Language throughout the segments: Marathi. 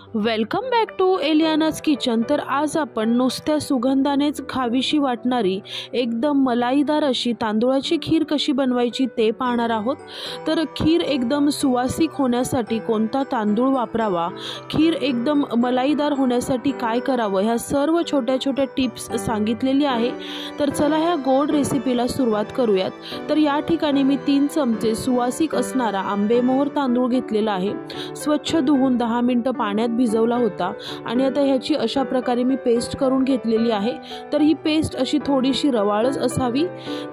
Welcome back to Eliana's kitchen. तर आज आपण नुसत्या सुगंधानेच खावीशी वाटणारी एकदम मलाईदार अशी तांदूळाची खीर कशी बनवायची ते पाहणार आहोत। तर खीर एकदम सुवासिक होण्यासाठी कोणता तांदूळ वापरावा, खीर एकदम मलाईदार होण्यासाठी काय करावं, ह्या सर्व छोट्या छोट्या टिप्स सांगितलेली आहे। तर चला ह्या गोड रेसिपीला सुरुवात करूयात। तर या ठिकाणी मी 3 चमचे सुवासिक असणारा आंबेमोहर तांदूळ घेतलेला आहे। स्वच्छ धुवून 10 मिनिटं पाण्यात भिजवला होता आणि आता ह्याची अशा प्रकारे मी पेस्ट करून घेतलेली आहे। तर ही पेस्ट अशी थोडीशी रवाळच असावी।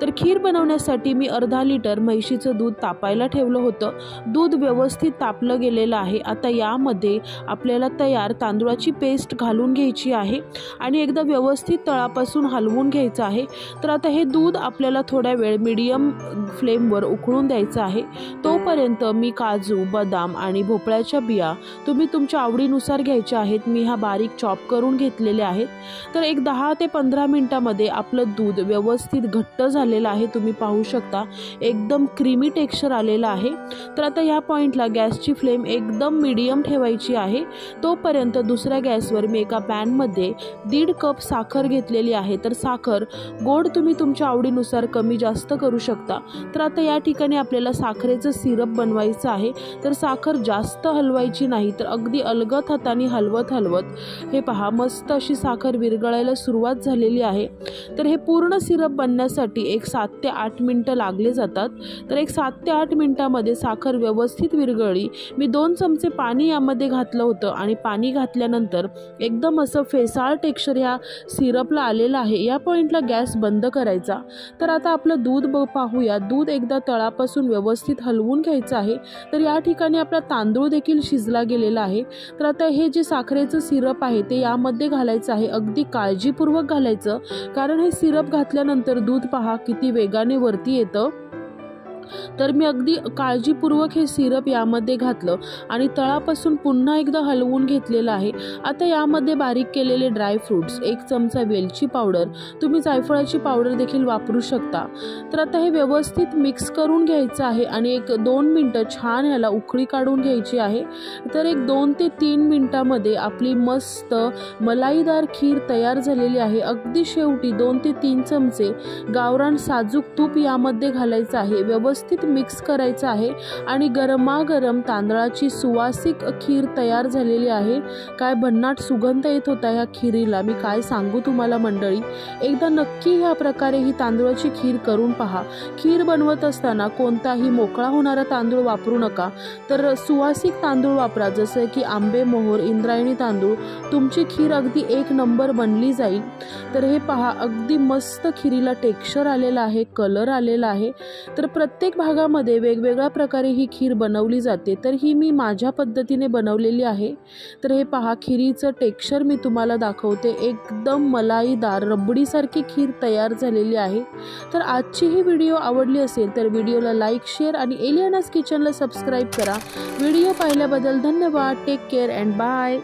तर खीर बनवण्यासाठी मी अर्धा लिटर म्हैशीचं दूध तापायला ठेवलं होतं। दूध व्यवस्थित तापलं गेलेलं आहे। आता यामध्ये आपल्याला तयार तांदूळाची पेस्ट घालून घ्यायची आहे आणि एकदा व्यवस्थित तळापासून हलवून घ्यायचं आहे। तर आता हे दूध आपल्याला थोडा वेळ मीडियम फ्लेमवर उकळून द्यायचं आहे। तोपर्यंत मी काजू, बदाम आणि भोपळ्याच्या बिया तुम्ही तुमच्या आवडीनुसार घ्यायच्या आहेत। मी हा बारीक चॉप करून घेतलेले आहेत। तर एक 10 ते 15 मिनिटांमध्ये आपलं दूध व्यवस्थित घट्ट झालेलं आहे। तुम्ही पाहू शकता एकदम क्रीमी टेक्स्चर आलेलं आहे। तर आता या पॉइंटला गॅसची फ्लेम एकदम मीडियम ठेवायची आहे। तोपर्यंत दुसऱ्या गॅसवर मी एका पॅनमध्ये 1.5 कप साखर घेतलेली आहे। तर साखर गोड तुम्ही तुमच्या आवडीनुसार कमी जास्त करू शकता। तर आता या ठिकाणी आपल्याला साखरेचं सिरप बनवायचं आहे। तर साखर जास्त हलवायची नाही, तर अगदी अलगद हाताने हलवत हे पहा मस्त अशी साखर विरघळायला सुरुवात झालेली आहे। तर हे पूर्ण सिरप बनण्यासाठी एक 7 ते 8 मिनिटं लागले जातात। तर एक 7 ते 8 मिनिटांमध्ये साखर व्यवस्थित विरघळली। मी 2 चमचे पाणी यामध्ये घातलं होतं आणि पाणी घातल्यानंतर एकदम असं फेसाळ टेक्स्चर ह्या सिरपला आलेलं आहे। या पॉइंटला गॅस बंद करायचा। तर आता आपलं दूध पाहूया। दूध एकदा तळापासून व्यवस्थित हलवून घ्यायचं आहे। तर या ठिकाणी आपला तांदूळ देखील शिजला गेलेला आहे। तर आता हे जे साखरेचं सिरप आहे ते यामध्ये घालायचं आहे। अगदी काळजीपूर्वक घालायचं, कारण हे सिरप घातल्यानंतर दूध पहा किती वेगाने वरती येतं। तर मी अगदी काळजीपूर्वक हे सिरप यामध्ये घातलं आणि तळापासून पुन्हा एकदा हलवून घेतलेलं आहे। आता यामध्ये बारीक केलेले ड्राय फ्रूट्स, 1 चमचा वेलची पावडर, तुम्ही जायफळाची पावडर देखील वापरू शकता। तर आता हे व्यवस्थित मिक्स करून घ्यायचं आहे आणि एक 2 मिनिटं छान ह्याला उकळी काढून घ्यायची आहे। तर एक 2 ते 3 मिनिटांमध्ये आपली मस्त मलाईदार खीर तयार झालेली आहे। अगदी शेवटी 2 ते 3 चमचे गावरान साजूक तूप यामध्ये घालायचं आहे। व्यवस्थित मिक्स करायचं आहे आणि गरमागरम तांदळाची सुवासिक खीर तयार झालेली आहे। काय भन्नाट सुगंध येत होता ह्या खीरीला, मी काय सांगू तुम्हाला मंडळी। एकदा नक्की ह्या प्रकारे ही तांदूळाची खीर करून पहा। खीर बनवत असताना कोणताही मोकळा होणारा तांदूळ वापरू नका, तर सुवासिक तांदूळ वापरा, जसं की आंबेमोहर, इंद्रायणी तांदूळ। तुमची खीर अगदी 1 नंबर बनली जाईल। तर हे पहा अगदी मस्त खीरीला टेक्स्चर आलेला आहे, कलर आलेला आहे। तर प्रत्येक भागामध्ये वेगवेगळ्या प्रकारे ही खीर बनवली जाते, तर ही मी माझ्या पद्धतीने बनवलेली आहे। तर हे पहा खीरीचं टेक्स्चर मी तुम्हाला दाखवते, एकदम मलाईदार रबडीसारखी खीर तयार झालेली आहे। तर आजची ही व्हिडिओ आवडली असेल तर व्हिडिओला लाईक, शेअर आणि एलियानाज किचनला सबस्क्राईब करा। व्हिडिओ पाहिल्याबद्दल धन्यवाद। Take care and bye.